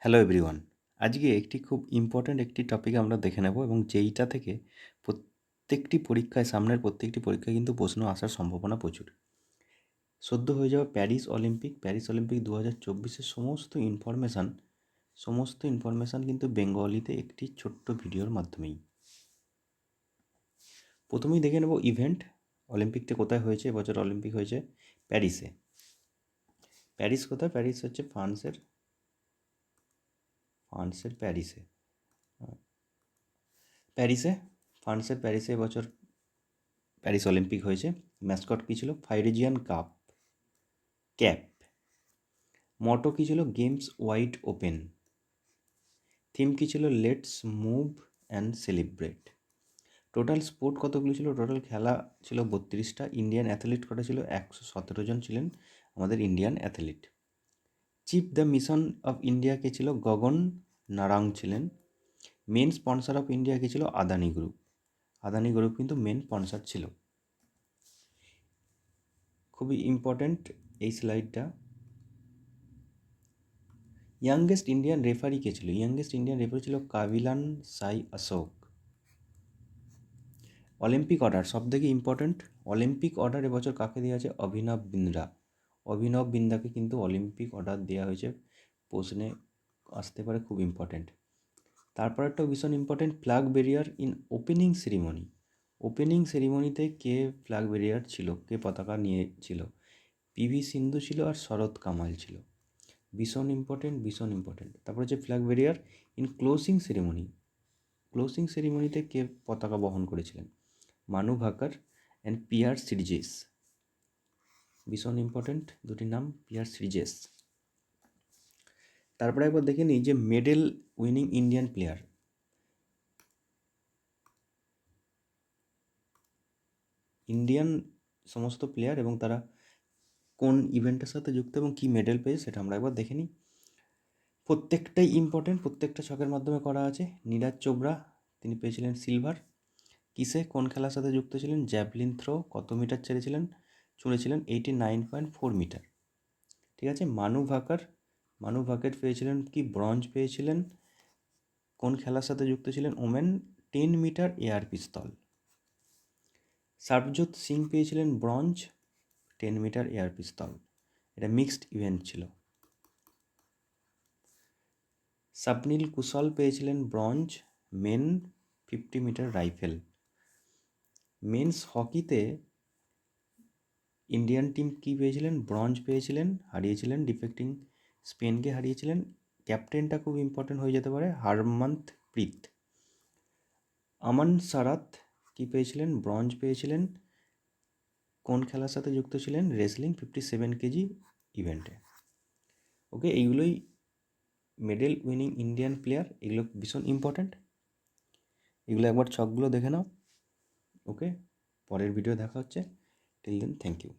Hello everyone. আজকে একটি খুব ইম্পর্ট্যান্ট একটি টপিক আমরা দেখে নেব এবং যেইটা থেকে সামনের প্রত্যেকটি পরীক্ষায় কিন্তু প্রশ্ন আসার সম্ভাবনা প্রচুর। সদ্য হয়ে যাওয়া প্যারিস অলিম্পিক 2024-এর সমস্ত ইনফরমেশান কিন্তু বেঙ্গলিতে একটি ছোট্ট ভিডিওর মাধ্যমেই। প্রথমেই দেখে নেব ইভেন্ট। অলিম্পিকটা কোথায় হয়েছে? এবছর অলিম্পিক হয়েছে প্যারিসে। প্যারিস কোথায়? প্যারিস হচ্ছে ফ্রান্সের প্যারিসে এবছর প্যারিস অলিম্পিক হয়েছে। ম্যাসকট কী ছিল? ফাইরিজিয়ান ক্যাপ। মটো কী ছিল? Games wide open. থিম কী ছিল? Let's move and celebrate. Total sport কতগুলো ছিল? টোটাল খেলা ছিল 32টা। ইন্ডিয়ান অ্যাথলিট কটা ছিল? 117 জন ছিলেন আমাদের Indian athlete. Chief de mission of India কে ছিল? গগন নারাং ছিলেন। মেন স্পন্সর অফ ইন্ডিয়া কে ছিল? আদানি গ্রুপ কিন্তু মেন স্পন্সর ছিল। খুবই ইম্পর্ট্যান্ট এই স্লাইডটা। ইয়াংগেস্ট ইন্ডিয়ান রেফারি কে ছিল? ইয়াংগেস্ট ইন্ডিয়ান রেফারি ছিল কাবিলান সাই অশোক। অলিম্পিক অর্ডার সবথেকে ইম্পর্ট্যান্ট। অলিম্পিক অর্ডার এবছর কাকে দেওয়া আছে? অভিনব বিন্দ্রাকে কিন্তু অলিম্পিক অর্ডার দেওয়া হয়েছে। প্রশ্নে আসতে পারে, খুব ইম্পর্ট্যান্ট। তারপর একটা ভীষণ important, flag bearer in opening সেরিমনিতে কে ফ্ল্যাগ বেরিয়ার ছিল? কে পতাকা নিয়েছিল? পিভি সিন্ধু ছিল আর শরৎ কামাল ছিল। ভীষণ ইম্পর্টেন্ট। তারপর হচ্ছে ফ্ল্যাগ বেরিয়ার ইন ক্লোজিং সেরিমনিতে কে পতাকা বহন করেছিলেন? মানু ভাকার অ্যান্ড পিয়ার সিরিজেস। ভীষণ ইম্পর্টেন্ট দুটি নাম, পিয়ার সিরিজেস। তারপরে একবার দেখে নিই যে medal winning Indian player. Indian সমস্ত প্লেয়ার এবং তারা কোন ইভেন্টের সাথে যুক্ত এবং কী মেডেল পেয়েছে সেটা আমরা একবার দেখে নিই। প্রত্যেকটাই ইম্পর্টেন্ট, প্রত্যেকটা ছকের মাধ্যমে করা আছে। নীরাজ চোপড়া, তিনি পেয়েছিলেন সিলভার। কিসে, কোন খেলার সাথে যুক্ত ছিলেন? Javelin throw. কত মিটার ছুঁড়েছিলেন? 89.4 মিটার। ঠিক আছে। মানু ভাকের পেয়েছিলেন কি? ব্রঞ্জ পেয়েছিলেন। কোন খেলার সাথে যুক্ত ছিলেন? Women 10 metre air pistol. Sarabjot Singh পেয়েছিলেন ব্রঞ্জ 10 মিটার এয়ার পিস্তল। এটা মিক্সড ইভেন্ট ছিল। স্বপ্নিল কুশল পেয়েছিলেন bronze men 50 metre rifle. Men's হকিতে ইন্ডিয়ান টিম কি পেয়েছিলেন? ব্রঞ্জ পেয়েছিলেন, হারিয়েছিলেন ডিফেক্টিং স্পেনকে হারিয়েছিলেন। ক্যাপ্টেনটা খুব ইম্পর্টেন্ট হয়ে যেতে পারে, হরমন্ত প্রীত। আমান সারাত কি পেয়েছিলেন? ব্রঞ্জ পেয়েছিলেন। কোন খেলার সাথে যুক্ত ছিলেন? রেসলিং 57 কেজি ইভেন্টে। ওকে, এইগুলোই মেডেল উইনিং ইন্ডিয়ান প্লেয়ার, এগুলো ভীষণ ইম্পর্ট্যান্ট। এগুলো একবার ছকগুলো দেখে নাও। ওকে, পরের ভিডিও দেখা হচ্ছে। Till then, thank you.